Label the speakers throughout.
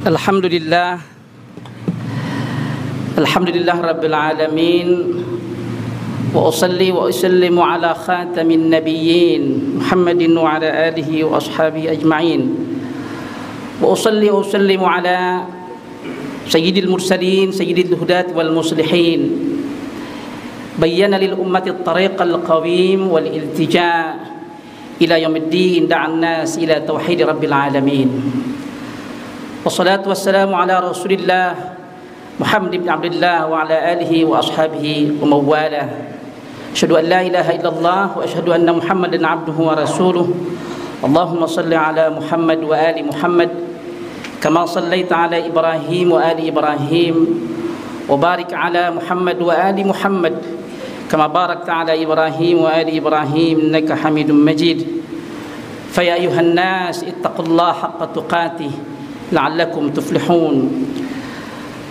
Speaker 1: Alhamdulillah Rabbil Alamin. Wa usalli wa usallimu ala khatamin nabiyyin Muhammadin wa ala alihi wa ashabihi ajma'in. Wa usalli wa usallimu ala sayyidil mursalin sayyidil hudat wal muslihin. Bayyana lil ummati at-tariqal qawim wal iltija' ila yaumiddin da'an nas ila tauhid rabbil alamin. Wassalatu wassalamu ala Rasulillah Muhammad ibn Abdullah wa ala alihi wa ashabihi wa mawalah. Asyhadu an la ilaha illallah wa asyhadu anna Muhammadan abduhu wa rasuluh. Allahumma salli ala Muhammad wa ali Muhammad kama sallaita ala Ibrahim wa ali Ibrahim wa barik ala Muhammad wa ali Muhammad kama barakta ala Ibrahim wa ali Ibrahim innaka Hamidum Majid. Fa ya ayuhan nas ittaqullaha haqqa tuqatih لعلكم تفلحون.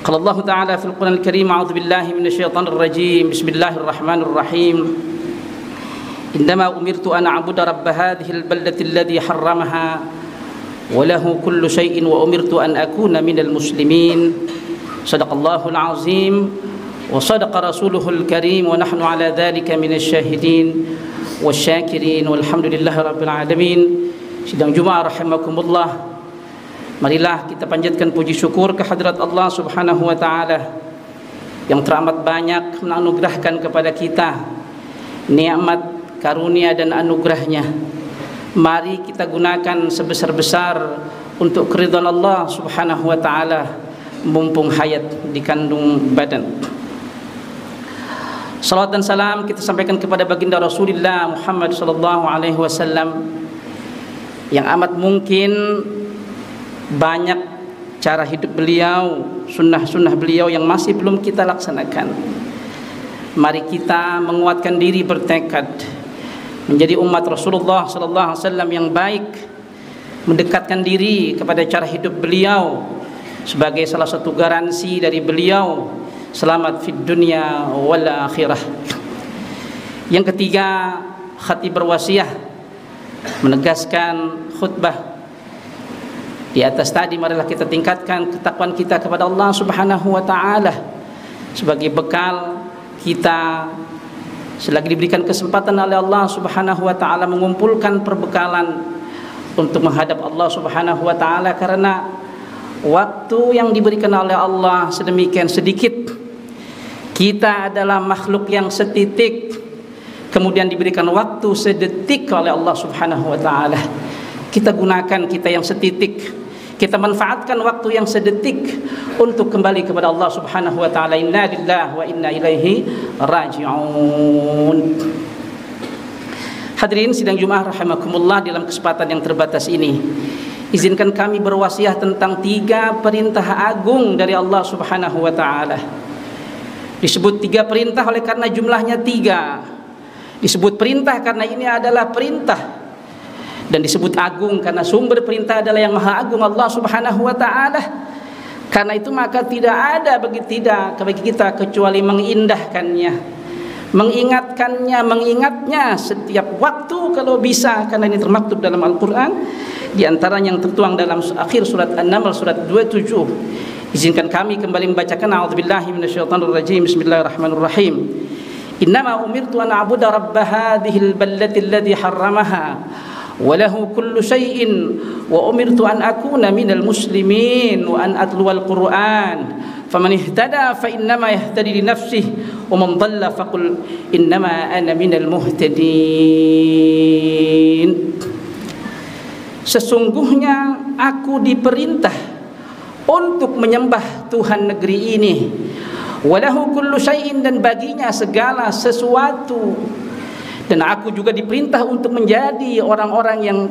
Speaker 1: قال الله تعالى في القرآن الكريم: أعوذ بالله من الشيطان الرجيم. بسم الله الرحمن الرحيم. إنما أمرت أن أعبد رب هذه البلدة الذي حرمها وله كل شيء وأمرت أن أكون من المسلمين. صدق الله العظيم وصدق رسوله الكريم ونحن على ذلك من الشاهدين والشاكرين والحمد لله رب العالمين. Sidang Jumat rahimakumullah. Marilah kita panjatkan puji syukur kehadrat Allah Subhanahu wa taala yang teramat banyak menganugerahkan kepada kita nikmat, karunia dan anugerahnya. Mari kita gunakan sebesar-besar untuk keridhaan Allah Subhanahu wa taala mumpung hayat di kandung badan. Salawat dan salam kita sampaikan kepada baginda Rasulullah Muhammad sallallahu alaihi wasallam yang amat mungkin banyak cara hidup beliau, sunnah-sunnah beliau yang masih belum kita laksanakan. Mari kita menguatkan diri, bertekad menjadi umat Rasulullah sallallahu alaihi wasallam yang baik, mendekatkan diri kepada cara hidup beliau sebagai salah satu garansi dari beliau selamat fid dunya wal akhirah. Yang ketiga, khatib berwasiah menegaskan khutbah di atas tadi. Marilah kita tingkatkan ketakwaan kita kepada Allah Subhanahu wa taala sebagai bekal kita selagi diberikan kesempatan oleh Allah Subhanahu wa taala mengumpulkan perbekalan untuk menghadap Allah Subhanahu wa taala, karena waktu yang diberikan oleh Allah sedemikian sedikit. Kita adalah makhluk yang setitik, kemudian diberikan waktu sedetik oleh Allah Subhanahu wa taala. Kita gunakan kita yang setitik, kita manfaatkan waktu yang sedetik untuk kembali kepada Allah Subhanahu wa taala. Inna lillahi wa inna ilaihi raji'un. Hadirin sidang Jumat rahimakumullah, dalam kesempatan yang terbatas ini izinkan kami berwasiat tentang 3 perintah agung dari Allah Subhanahu wa taala. Disebut 3 perintah oleh karena jumlahnya 3. Disebut perintah karena ini adalah perintah, dan disebut agung karena sumber perintah adalah yang maha agung, Allah Subhanahu wa taala. Karena itu maka tidak ada bagi kita kecuali mengindahkannya, mengingatkannya, mengingatnya setiap waktu kalau bisa, karena ini termaktub dalam Al-Qur'an, di antara yang tertuang dalam akhir surat An-Naml surat 27. Izinkan kami kembali membacakan a'udzubillahi minasyaitonir rajim. Bismillahirrahmanirrahim. Innama umirtu an a'budu rabb hadhil baldati allati harramaha وله كل شيء وأمرت أن أكون من المسلمين وأن أتلو القرآن فمن اهتدى فإنما يهتدي لنفسه ومن ضل فقل إنما أنا من المهتدين. Sesungguhnya aku diperintah untuk menyembah Tuhan negeri ini, walahu kullu syai'in, dan baginya segala sesuatu. Dan aku juga diperintah untuk menjadi orang-orang yang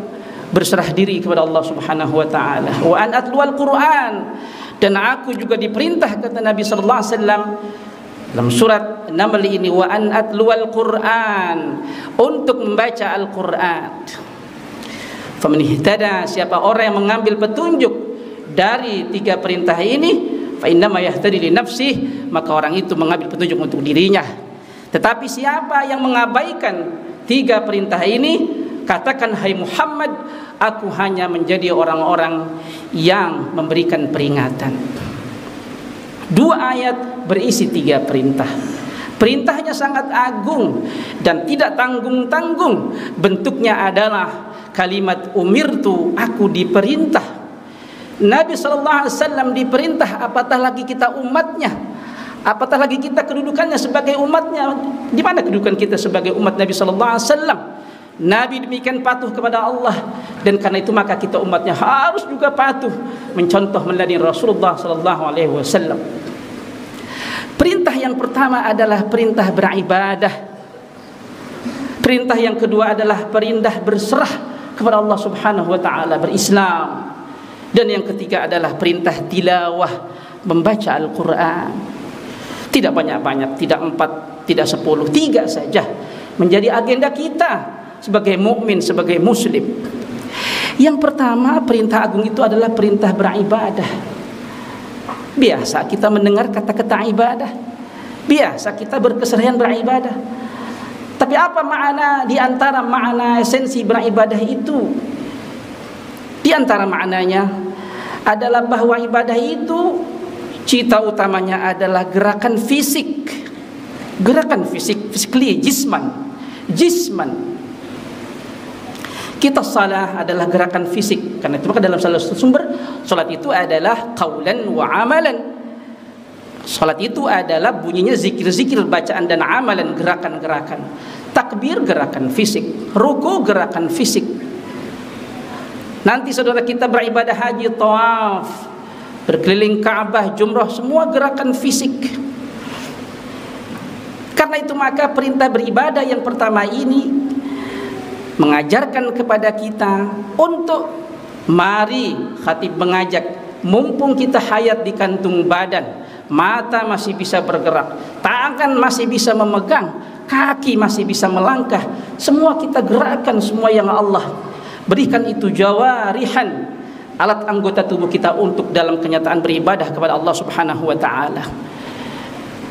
Speaker 1: berserah diri kepada Allah Subhanahu wa taala. Wa an atlual Qur'an, dan aku juga diperintah, kata Nabi sallallahu alaihi wasallam dalam surat Naml ini, wa an atlual Qur'an, untuk membaca Al-Qur'an. Faman ihtada, siapa orang yang mengambil petunjuk dari 3 perintah ini, fa innama yahtadi li nafsihi, maka orang itu mengambil petunjuk untuk dirinya. Tetapi siapa yang mengabaikan 3 perintah ini, katakan, hai Muhammad, aku hanya menjadi orang-orang yang memberikan peringatan. 2 ayat berisi 3 perintah. Perintahnya sangat agung dan tidak tanggung-tanggung. Bentuknya adalah kalimat umirtu, aku diperintah. Nabi SAW diperintah, apatah lagi kita umatnya, apatah lagi kita kedudukannya sebagai umatnya. Di mana kedudukan kita sebagai umat Nabi SAW? Nabi demikian patuh kepada Allah, dan karena itu maka kita umatnya harus juga patuh mencontoh meneladani Rasulullah SAW. Perintah yang pertama adalah perintah beribadah. Perintah yang kedua adalah perintah berserah kepada Allah Subhanahu wa taala, berislam. Dan yang ketiga adalah perintah tilawah, membaca Al-Qur'an. Tidak banyak-banyak, tidak 4, tidak 10, 3 saja menjadi agenda kita sebagai mukmin, sebagai muslim. Yang pertama, perintah agung itu adalah perintah beribadah. Biasa kita mendengar kata-kata ibadah, biasa kita berkeseharian beribadah. Tapi apa makna di antara makna esensi beribadah itu? Di antara maknanya adalah bahwa ibadah itu cita utamanya adalah gerakan fisik. Gerakan fisik, physically, jisman. Kita salah adalah gerakan fisik. Karena itu maka dalam salah satu sumber, salat itu adalah qaulan wa amalan. Salat itu adalah bunyinya zikir-zikir, bacaan dan amalan, gerakan-gerakan. Takbir gerakan fisik, ruku gerakan fisik. Nanti saudara kita beribadah haji, tawaf, berkeliling Ka'bah, jumrah, semua gerakan fisik. Karena itu maka perintah beribadah yang pertama ini mengajarkan kepada kita untuk mari khatib mengajak, mumpung kita hayat di kantung badan, mata masih bisa bergerak, tangan masih bisa memegang, kaki masih bisa melangkah, semua kita gerakkan semua yang Allah berikan itu jawarihan, alat anggota tubuh kita untuk dalam kenyataan beribadah kepada Allah Subhanahu wa taala.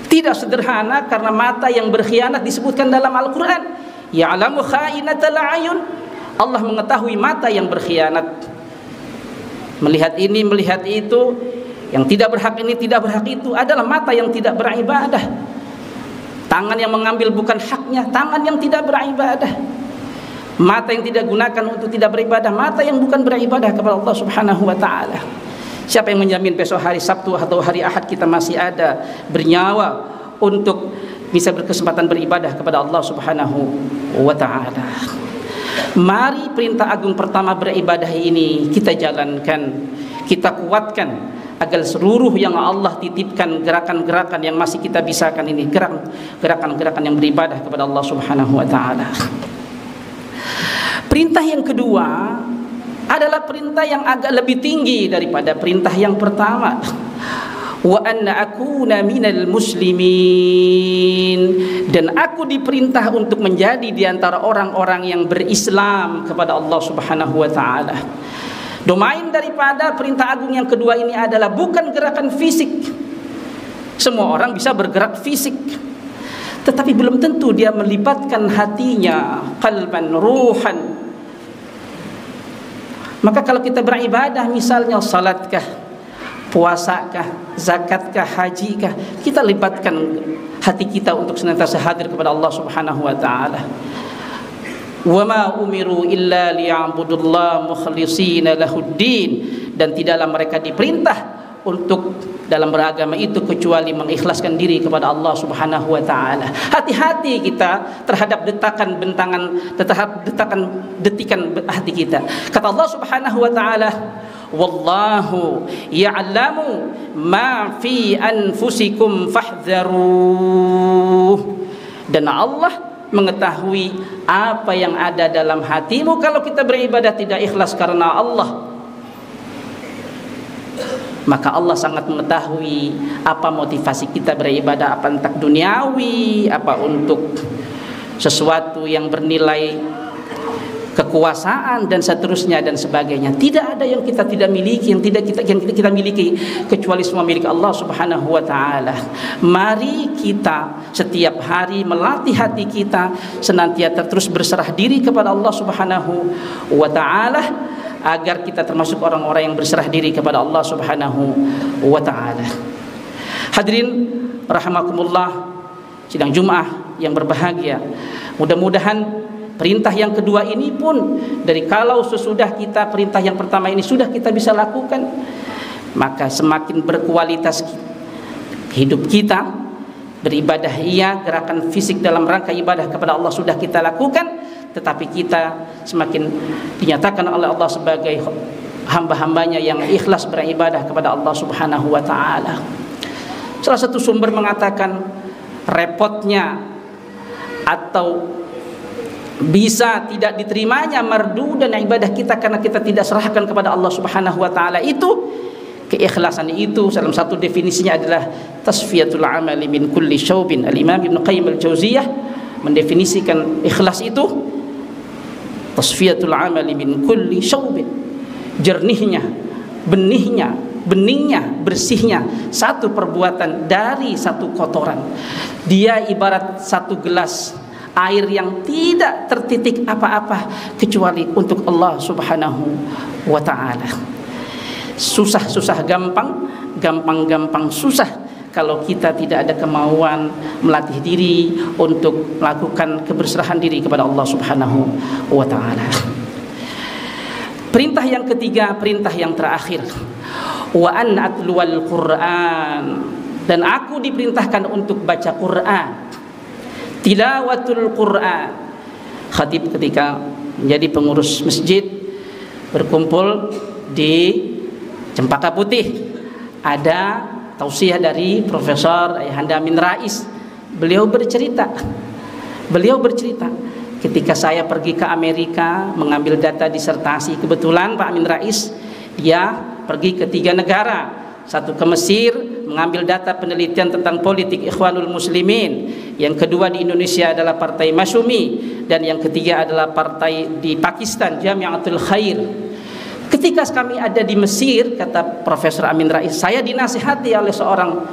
Speaker 1: Tidak sederhana karena mata yang berkhianat disebutkan dalam Al-Qur'an. Ya'lamu kha'inatal a'yun. Allah mengetahui mata yang berkhianat. Melihat ini, melihat itu, yang tidak berhak ini, tidak berhak itu, adalah mata yang tidak beribadah. Tangan yang mengambil bukan haknya, tangan yang tidak beribadah. Mata yang tidak gunakan untuk tidak beribadah, mata yang bukan beribadah kepada Allah Subhanahu wa taala. Siapa yang menjamin besok hari Sabtu atau hari Ahad kita masih ada bernyawa untuk bisa berkesempatan beribadah kepada Allah Subhanahu wa taala? Mari perintah agung pertama beribadah ini kita jalankan, kita kuatkan agar seluruh yang Allah titipkan, gerakan-gerakan yang masih kita bisakan ini, gerakan-gerakan yang beribadah kepada Allah Subhanahu wa taala. Perintah yang kedua adalah perintah yang agak lebih tinggi daripada perintah yang pertama. Wa anna akuna minal muslimin, dan aku diperintah untuk menjadi di antara orang-orang yang berislam kepada Allah Subhanahu wa taala. Domain daripada perintah agung yang kedua ini adalah bukan gerakan fisik. Semua orang bisa bergerak fisik, tetapi belum tentu dia melibatkan hatinya, qalban, ruhan. Maka kalau kita beribadah, misalnya salatkah, puasakah, zakatkah, hajikah, kita libatkan hati kita untuk senantiasa hadir kepada Allah Subhanahu wa taala. Wa ma umiru illa liya'budullaha mukhlishina lahuddin, dan tidaklah mereka diperintah untuk dalam beragama itu kecuali mengikhlaskan diri kepada Allah Subhanahu wa taala. Hati-hati kita terhadap detakan bentangan, terhadap detikan hati kita. Kata Allah Subhanahu wa taala, wallahu ya'lamu ma fi anfusikum fahdharuh, dan Allah mengetahui apa yang ada dalam hatimu kalau kita beribadah tidak ikhlas karena Allah. Maka Allah sangat mengetahui apa motivasi kita beribadah, apa untuk duniawi, apa untuk sesuatu yang bernilai kekuasaan dan seterusnya dan sebagainya. Tidak ada yang kita tidak miliki, yang kita miliki kecuali semua milik Allah Subhanahu wa taala. Mari kita setiap hari melatih hati kita senantiasa terus berserah diri kepada Allah Subhanahu wa taala, agar kita termasuk orang-orang yang berserah diri kepada Allah Subhanahu wa taala. Hadirin rahimakumullah, sidang Jumat yang berbahagia. Mudah-mudahan perintah yang kedua ini pun dari kalau sesudah kita perintah yang pertama ini sudah kita bisa lakukan, maka semakin berkualitas hidup kita. Beribadah iya, gerakan fisik dalam rangka ibadah kepada Allah sudah kita lakukan, tetapi kita semakin dinyatakan oleh Allah sebagai hamba-hambanya yang ikhlas beribadah kepada Allah Subhanahu wa taala. Salah satu sumber mengatakan repotnya atau bisa tidak diterimanya mardu dan ibadah kita karena kita tidak serahkan kepada Allah Subhanahu wa taala itu, keikhlasan itu dalam satu definisinya adalah tasfiyatul amali min kulli syaubin. Al-Imam Ibnu Qayyim Al-Jauziyah mendefinisikan ikhlas itu tasfiyatul amali min kulli syaubin, jernihnya, beningnya, bersihnya satu perbuatan dari satu kotoran. Dia ibarat satu gelas air yang tidak tertitik apa-apa kecuali untuk Allah Subhanahu wa taala. Susah-susah gampang, gampang-gampang susah kalau kita tidak ada kemauan melatih diri untuk melakukan keberserahan diri kepada Allah Subhanahu wa taala. Perintah yang ketiga, perintah yang terakhir, wa an atluwal Quran, dan aku diperintahkan untuk baca Quran, tilawatul Quran. Khatib ketika menjadi pengurus masjid berkumpul di Cempaka Putih, ada tausiah dari Profesor Ayahanda Amin Rais. Beliau bercerita ketika saya pergi ke Amerika mengambil data disertasi, kebetulan Pak Amin Rais dia pergi ke 3 negara, satu ke Mesir mengambil data penelitian tentang politik Ikhwanul Muslimin, yang kedua di Indonesia adalah Partai Masyumi, dan yang ketiga adalah partai di Pakistan, Jamiatul Khair. Ketika kami ada di Mesir, kata Profesor Amin Rais, saya dinasihati oleh seorang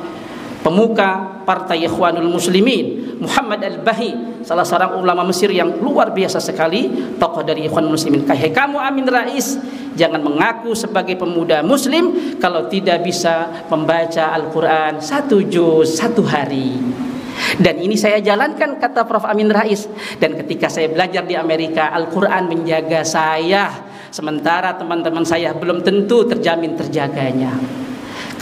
Speaker 1: pemuka Partai Ikhwanul Muslimin, Muhammad Al-Bahi, salah seorang ulama Mesir yang luar biasa sekali, tokoh dari Ikhwanul Muslimin. Hai kamu Amin Rais, jangan mengaku sebagai pemuda muslim kalau tidak bisa membaca Al-Quran 1 juz 1 hari. Dan ini saya jalankan, kata Prof. Amin Rais. Dan ketika saya belajar di Amerika, Al-Quran menjaga saya, sementara teman-teman saya belum tentu terjamin terjaganya.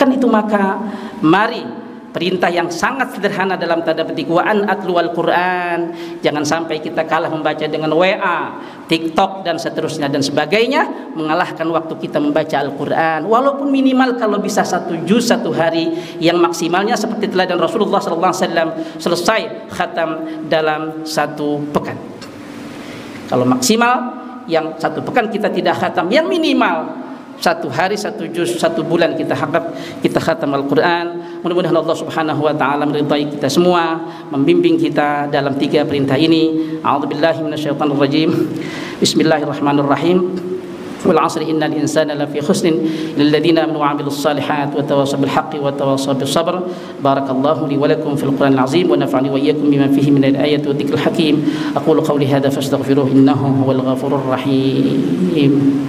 Speaker 1: Kan itu, maka mari perintah yang sangat sederhana dalam tanda petik, wa an atluwal Quran. Jangan sampai kita kalah membaca dengan WA, TikTok dan seterusnya dan sebagainya, mengalahkan waktu kita membaca Al-Quran. Walaupun minimal kalau bisa 1 juz 1 hari, yang maksimalnya seperti teladan Rasulullah SAW selesai khatam dalam 1 pekan. Kalau maksimal yang 1 pekan kita tidak khatam, yang minimal 1 hari 1 juz 1 bulan kita khatam Al-Quran. Mudah-mudahan Allah Subhanahu wa taala meridai kita semua, membimbing kita dalam 3 perintah ini. A'udzubillahi minasyaitonir rajim. Bismillahirrahmanirrahim. Wal 'asri innal insana lafi khusrin illal ladzina amanu wa 'amilus shalihat wa tawassaw bil haqqi wa tawassaw bis sabr. Barakallahu li wa lakum fil Qur'anil 'azim wa nafa'ani wa iyyakum bima fihi minal ayati wa dzikril hakim. Aqulu qawli hadza fastaghfiruhu innahu huwal ghafurur rahim.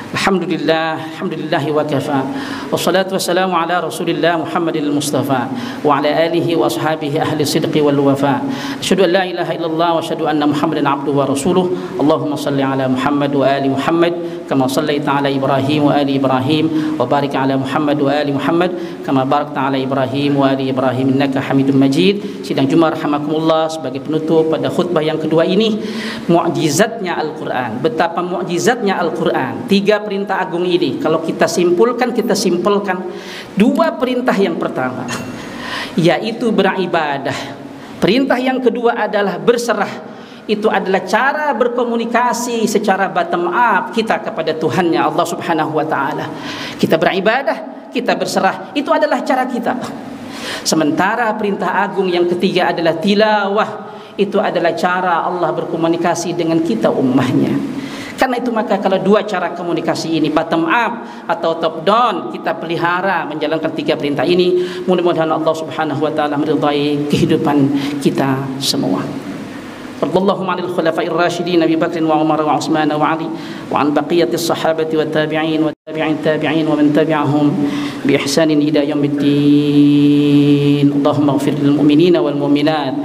Speaker 1: Alhamdulillah wa kafa, wassalatu wassalamu ala rasulillah Muhammadil Mustafa wa ala alihi wa ashabihi ahli sidqi wal wafa. Asyhadu an la ilaha illallah wa asyhadu anna Muhammadan abduhu wa rasuluh. Allahumma salli ala Muhammad wa ali Muhammad kama sallaita ala Ibrahim wa ali Ibrahim, wa barik ala Muhammad wa ali Muhammad kama barakta ala Ibrahim wa ali Ibrahim innaka Hamidum Majid. Sidang Jumat rahimakumullah, sebagai penutup pada khutbah yang kedua ini, mukjizatnya Al-Qur'an, betapa mukjizatnya Al-Qur'an. 3 perintah agung ini kalau kita simpulkan 2 perintah yang pertama yaitu beribadah. Perintah yang kedua adalah berserah. Itu adalah cara berkomunikasi secara bottom up kita kepada Tuhannya Allah Subhanahu wa taala. Kita beribadah, kita berserah, itu adalah cara kita. Sementara perintah agung yang ketiga adalah tilawah. Itu adalah cara Allah berkomunikasi dengan kita ummahnya. Karena itu maka kalau dua cara komunikasi ini, bottom up atau top down, kita pelihara menjalankan tiga perintah ini, mudah-mudahan Allah Subhanahu wa taala meridai kehidupan kita semua. Radhiyallahu anil khulafa'ir rasyidin Abi Bakr wa Umar wa Utsman wa Ali wa an baqiyatis sahabati wat tabi'in wa tabi'in wa man tabi'ahum bi ihsanin ila yaumiddin. Allahumma ighfir lil mu'minina wal mu'minat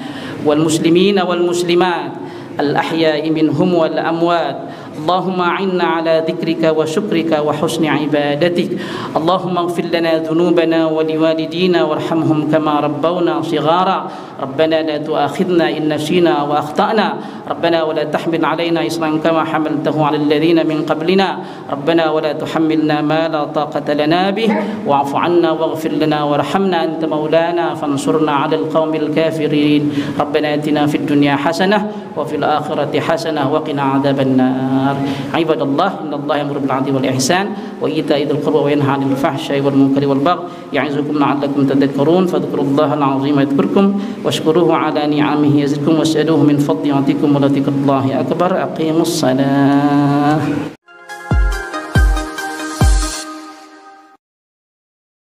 Speaker 1: wal muslimina wal muslimat al ahya'i minhum wal amwat. اللهم أعنا على ذكرك وشكرك وحسن عبادتك. اللهم اغفر لنا ذنوبنا ولوالدينا وارحمهم كما ربونا صغارا. ربنا لا تؤاخذنا إن نسينا وأخطأنا. ربنا ولا تحمل علينا إصرا كما حملته على الذين من قبلنا. ربنا ولا تحملنا ما لا طاقة لنا به. واعف عنا واغفر لنا وارحمنا أنت مولانا فانصرنا على القوم الكافرين. ربنا آتنا في الدنيا حسنة وفي الآخرة حسنة وقنا عذاب النار. عباد الله إن الله يأمر بالعدل والإحسان وإيتاء ذي القربى وينهى عن الفحشاء والمنكر والبغي يعظكم لعلكم تذكرون فاذكروا الله العظيم يذكركم واشكروه على نعمه يزدكم واسألوه من فضله يعطيكم ولذكر الله أكبر. أقيموا الصلاة.